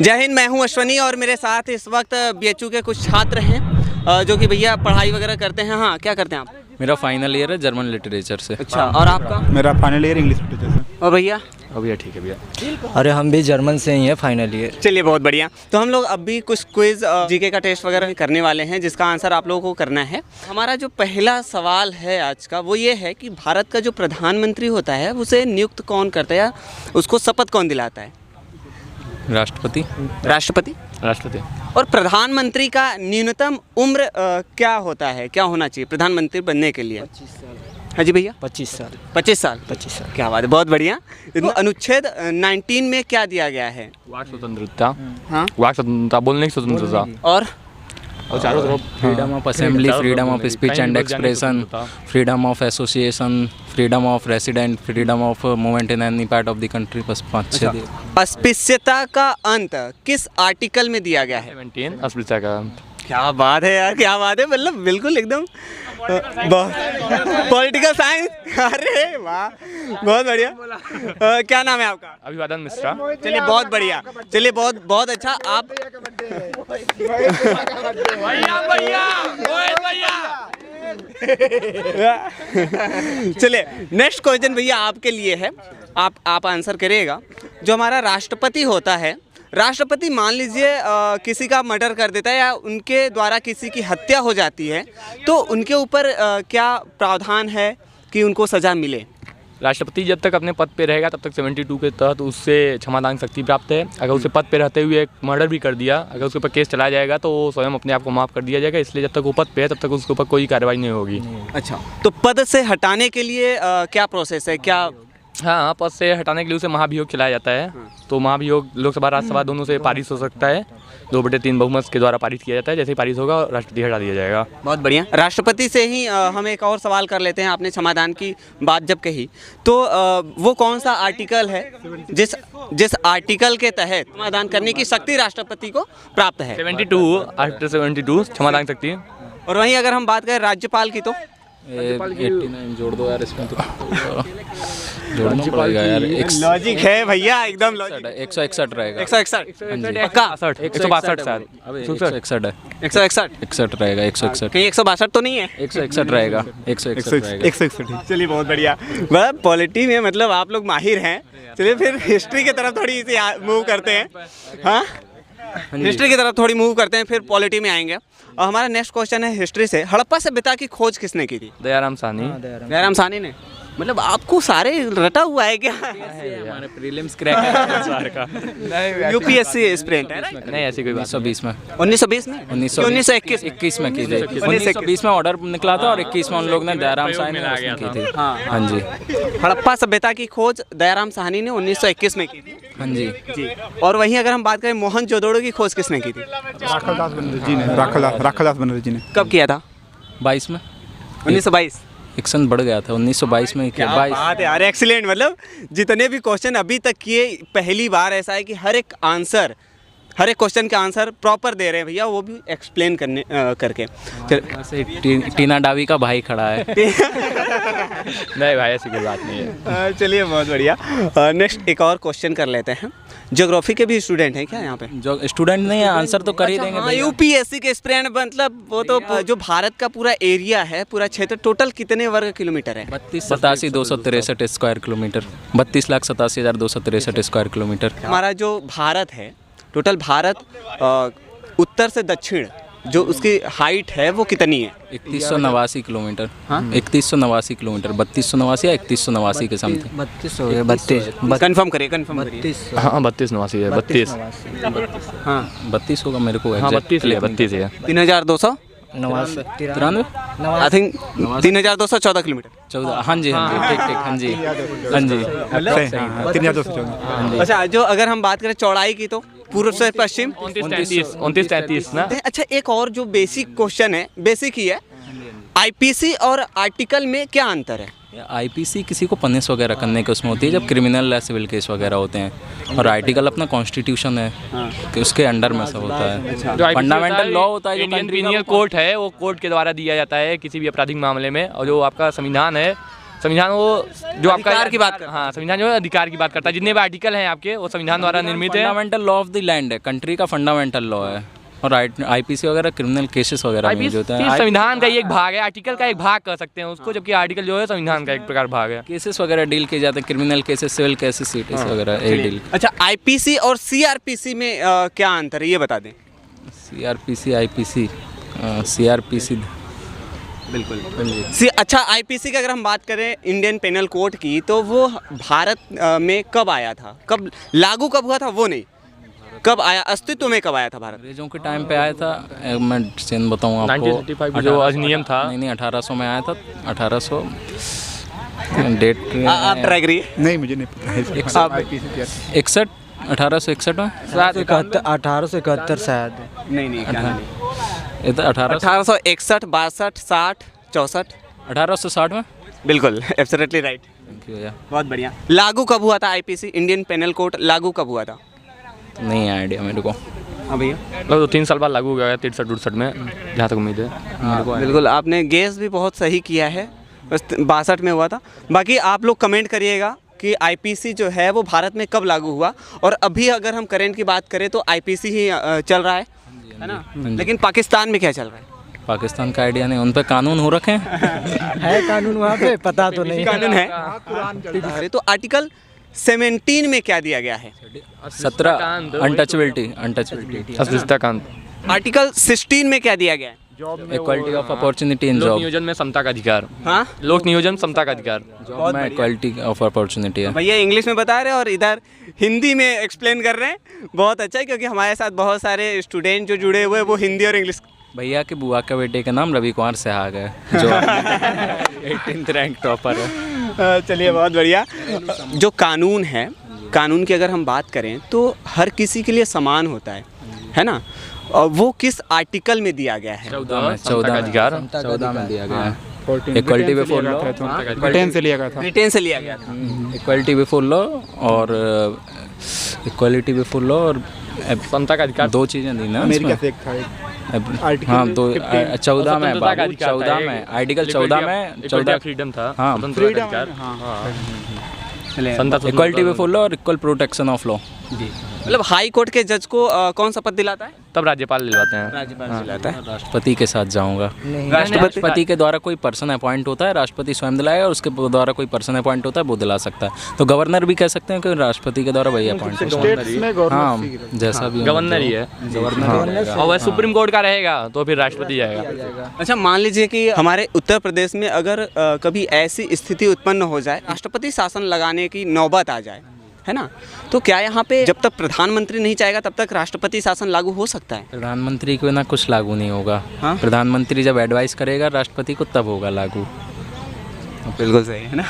जय हिंद, मैं हूं अश्वनी और मेरे साथ इस वक्त बीएचयू के कुछ छात्र हैं जो कि भैया पढ़ाई वगैरह करते हैं। हाँ, क्या करते हैं आप? मेरा फाइनल ईयर है जर्मन लिटरेचर से। अच्छा, और आपका? मेरा फाइनल ईयर इंग्लिश लिटरेचर से। और भैया? भैया ठीक है भैया। अरे हम भी जर्मन से ही हैं फाइनल ईयर। चलिए, बहुत बढ़िया। तो हम लोग अब भी कुछ क्विज जीके का टेस्ट वगैरह करने वाले हैं जिसका आंसर आप लोगों को करना है। हमारा जो पहला सवाल है आज का वो ये है कि भारत का जो प्रधानमंत्री होता है उसे नियुक्त कौन करता है या उसको शपथ कौन दिलाता है? राष्ट्रपति। राष्ट्रपति। राष्ट्रपति। और प्रधानमंत्री का न्यूनतम उम्र क्या होता है, क्या होना चाहिए प्रधानमंत्री बनने के लिए? 25 साल। हाँ जी भैया? 25 साल। 25 साल। 25 साल। क्या बात है, बहुत बढ़िया। अनुच्छेद 19 में क्या दिया गया है? वाक स्वतंत्रता। हाँ, वाक स्वतंत्रता, बोलने की स्वतंत्रता और चारों तरफ freedom of assembly, freedom of speech and expression, freedom of association, freedom of resident, freedom of movement in any part of the country. बस 5-6। अस्पृश्यता का अंत किस आर्टिकल में दिया गया है? 17 अस्पृश्यता का। क्या बात है यार, क्या बात है, मतलब बिल्कुल एकदम पॉलिटिकल साइंस। अरे वाह, बहुत बढ़िया। क्या नाम है आपका? अभिवादन मिश्रा। चलिए, बहुत बढ़िया। चलिए, बहुत बहुत अच्छा। आप चलिए, नेक्स्ट क्वेश्चन भैया आपके लिए है। आप आंसर करिएगा। जो हमारा राष्ट्रपति होता है, राष्ट्रपति मान लीजिए किसी का मर्डर कर देता है या उनके द्वारा किसी की हत्या हो जाती है तो उनके ऊपर क्या प्रावधान है कि उनको सज़ा मिले? राष्ट्रपति जब तक अपने पद पे रहेगा तब तक 72 के तहत उससे क्षमादान शक्ति प्राप्त है। अगर उसे पद पे रहते हुए मर्डर भी कर दिया, अगर उसके ऊपर केस चलाया जाएगा तो वो स्वयं अपने आप को माफ़ कर दिया जाएगा। इसलिए जब तक वो पद पे है तब तक उसके ऊपर कोई कार्रवाई नहीं होगी। अच्छा, तो पद से हटाने के लिए क्या प्रोसेस है, क्या? हाँ, पद से हटाने के लिए उसे महाभियोग चलाया जाता है। तो महाभियोग लोकसभा राज्यसभा दोनों से पारित हो सकता है। 2/3 बहुमत के द्वारा पारित किया जाता है। जैसे ही पारित होगा राष्ट्रपति हटा दिया जाएगा। बहुत बढ़िया। राष्ट्रपति से ही हम एक और सवाल कर लेते हैं। आपने क्षमादान की बात जब कही तो वो कौन सा आर्टिकल है जिस आर्टिकल के तहत क्षमादान करने की शक्ति राष्ट्रपति को प्राप्त है? 72 आर्टिकल 72 क्षमादान शक्ति। और वहीं अगर हम बात करें राज्यपाल की तो 89 जोड़ दो यार इसमें, तो जोड़ना पड़ेगा यार। लॉजिक है भैया, एकदम लॉजिक। 161 रहेगा। 161 पक्का? 162 शायद। अबे 161 है। 161 61 रहेगा। 161 कहीं 162 तो नहीं है? 161 रहेगा। 161 रहेगा। 161। चलिए, बहुत बढ़िया। वह पॉलिटी में मतलब आप लोग माहिर हैं। चलिए फिर हिस्ट्री की तरफ थोड़ी सी मूव करते हैं। हाँ, हिस्ट्री की तरफ थोड़ी मूव करते हैं, फिर पॉलिटी में आएंगे। और हमारा नेक्स्ट क्वेश्चन है हिस्ट्री से। हड़प्पा सभ्यता की खोज किसने की थी? दयाराम साहनी। दयाराम साहनी ने। मतलब आपको सारे रटा हुआ है क्या? हमारे प्रीलिम्स क्रैक है सार का। यूपीएससी एस्पिरेंट है? नहीं, ऐसी कोई बात 1920 में। 1920 में? 1921 में की थी। 1920 में ऑर्डर निकला था और 21 में उन लोग ने दयाराम साहनी ने की थी। हाँ जी। हड़प्पा सभ्यता की खोज दयाराम साहनी ने 1921 में की थी। हाँ जी जी। और वहीं अगर हम बात करें मोहनजोदड़ो की खोज किसने की थी? राखालदास बनर्जी ने। राखालदास बनर्जी ने। कब किया था? 22 में। 1922। एक सन बढ़ गया था 1922 में। क्या बात है यार, एक्सीलेंट। मतलब जितने भी क्वेश्चन अभी तक किए, पहली बार ऐसा है कि हर एक क्वेश्चन का आंसर प्रॉपर दे रहे हैं भैया, वो भी एक्सप्लेन करने करके। टीना डावी का भाई खड़ा है। नहीं भाई, ऐसी कोई बात नहीं है। चलिए, बहुत बढ़िया। नेक्स्ट एक और क्वेश्चन कर लेते हैं। ज्योग्राफी के भी स्टूडेंट हैं क्या यहाँ पे? जो स्टूडेंट नहीं है आंसर तो कर ही देंगे। हाँ, यूपीएससी के स्टूडेंट, मतलब वो तो जो भारत का पूरा एरिया है, पूरा क्षेत्र, टोटल कितने वर्ग किलोमीटर है? 32,87,263 स्क्वायर किलोमीटर। 32,87,263 square kilometre. हमारा जो भारत है, टोटल भारत उत्तर से दक्षिण जो उसकी हाइट है वो कितनी है? 3189 किलोमीटर। हाँ? 3189 किलोमीटर। 3289 या 3189 के समथिंग। 32 हो गया। 32 कंफर्म करिए, कंफर्म करिए। 32। हाँ, 3289 है। 32। हाँ, 32 होगा मेरे को। हाँ, 32 है। 32 है। 3293 आई थिंक 3214 किलोमीटर। 14। हाँ जी, हाँ जी, ठीक। हाँ जी, हाँ जी। 3214। अच्छा, जो अगर हम बात करें चौड़ाई की तो पूर्व से पश्चिम 29-33 ना। अच्छा, एक और जो बेसिक क्वेश्चन है, बेसिक ही है, आईपीसी और आर्टिकल में क्या अंतर है? आईपीसी किसी को पनिश वगैरह करने के उसमें होती है जब क्रिमिनल या सिविल केस वगैरह होते हैं, और आर्टिकल अपना कॉन्स्टिट्यूशन है कि उसके अंडर में सब होता है। जो फंडामेंटल लॉ होता है जो इंडियन कंट्री पीनल कोड है, वो कोर्ट के द्वारा दिया जाता है किसी भी आपराधिक मामले में। और जो आपका संविधान है संविधान वो जो आपका अधिकार की बात करता है। हाँ, संविधान जो है अधिकार की बात करता है। जितने भी आर्टिकल हैं आपके वो संविधान द्वारा निर्मित है। Fundamental law of the land है, कंट्री का फंडामेंटल लॉ है। और आईपीसी वगैरह क्रिमिनल केसेस वगैरह में जो होता है, संविधान का ही एक भाग है, आर्टिकल का एक भाग कह सकते हैं उसको, जबकि आर्टिकल जो है संविधान का एक प्रकार भाग है। केसेस वगैरह डील किए जाते हैं, criminal cases, civil cases, CTS वगैरह ये डील। अच्छा, आईपीसी और सीआरपीसी में क्या अंतर है ये बता दें। सीआरपीसी, आईपीसी, सीआरपीसी बिल्कुल। अच्छा, आईपीसी की अगर हम बात करें इंडियन पेनल कोड की, तो वो भारत में कब आया था, कब लागू कब हुआ था वो नहीं, कब आया, अस्तित्व में कब आया था भारत? अंग्रेजों के टाइम पे आया था। मैं सेन बताऊँ आपको, 1935 जो अधिनियम था। नहीं 1800 में आया था, 1800 डेट आप ट्राई करिए। नहीं मुझे नहीं पता है। 61, 1861 में 1871 शायद। नहीं, ये तो 1861, 62, 60, 64। 1860 में। बिल्कुल, एब्सोल्युटली राइट। थैंक यू भैया। बहुत बढ़िया। लागू कब हुआ था आईपीसी, इंडियन पेनल कोड लागू कब हुआ था? नहीं आइडिया मेरे को। हाँ भैया, लगभग 3 साल बाद लागू हो गया 63-62 में, जहाँ तक उम्मीद है। बिल्कुल, आपने गेस भी बहुत सही किया है, बस 62 में हुआ था। बाकी आप लोग कमेंट करिएगा कि आईपीसी जो है वो भारत में कब लागू हुआ, और अभी अगर हम करंट की बात करें तो आईपीसी ही चल रहा है ना, लेकिन पाकिस्तान में क्या चल रहा है? पाकिस्तान का आइडिया नहीं, उन पे कानून हो रखे हैं। है कानून वहाँ पे, पता तो नहीं। कानून है। अरे तो आर्टिकल 17 में क्या दिया गया है? 17 अनटचबिलिटी, अस्पृश्यता कांड। आर्टिकल 16 में क्या दिया गया है? इक्वालिटी ऑफ अपॉर्चुनिटी इन लोक जॉब। नियोजन में समता का अधिकार। हाँ, लोक नियोजन समता का अधिकार। जॉब में इक्वालिटी ऑफ अपॉर्चुनिटी है। भैया इंग्लिश में बता रहे हैं और इधर हिंदी में एक्सप्लेन कर रहे हैं। बहुत अच्छा है, क्योंकि हमारे साथ बहुत सारे स्टूडेंट जो जुड़े हुए हैं वो हिंदी और इंग्लिश। भैया के बुआ के बेटे का नाम रवि कुमार सहवाग है, जो 18th रैंक टॉपर है। चलिए, बहुत बढ़िया। जो कानून है, कानून की अगर हम बात करें तो हर किसी के लिए समान होता है ना? और वो किस आर्टिकल में दिया गया है? 14 में दिया गया है। 14 इक्वालिटी बिफोर लॉ, ब्रिटेन से लिया गया था। ब्रिटेन से लिया गया था। इक्वालिटी बिफोर लॉ और इक्वालिटी बिफोर लॉ और समता का अधिकार। 2 चीज़ें दी ना अमेरिका इसमें। से एक था एक। हाँ, 14 में, स्वतंत्रता का अधिकार था 14 एक। में, आर्टिकल 14 में 14 फ्रीडम था। हाँ, स्वतंत्रता का अधिकार। इक्वालिटी बिफोर लॉ और इक्वल प्रोटेक्शन ऑफ लॉ। मतलब हाई कोर्ट के जज को कौन सा पद दिलाता है? तब राज्यपाल दिलवाते हैं। राज्यपाल दिलाता है। राष्ट्रपति के साथ जाऊंगा। राष्ट्रपति राष्ट्रपति के द्वारा कोई पर्सन अपॉइंट होता है, राष्ट्रपति स्वयं दिलाएगा, और उसके द्वारा कोई पर्सन अपॉइंट होता है वो दिला सकता है। तो गवर्नर भी कह सकते हैं कि राष्ट्रपति के द्वारा वही अपॉइंट होता स्टेट्स में है। गवर्नर हाँ, जैसा भी गवर्नर ही है। और वह सुप्रीम कोर्ट का रहेगा तो फिर राष्ट्रपति जाएगा। अच्छा, मान लीजिए कि हमारे उत्तर प्रदेश में अगर कभी ऐसी स्थिति उत्पन्न हो जाए, राष्ट्रपति शासन लगाने की नौबत आ जाए, है ना, तो क्या यहाँ पे जब तक प्रधानमंत्री नहीं चाहेगा तब तक राष्ट्रपति शासन लागू हो सकता है? प्रधानमंत्री के बिना कुछ लागू नहीं होगा। हाँ? प्रधानमंत्री जब एडवाइस करेगा राष्ट्रपति को तब होगा लागू। बिल्कुल सही है ना।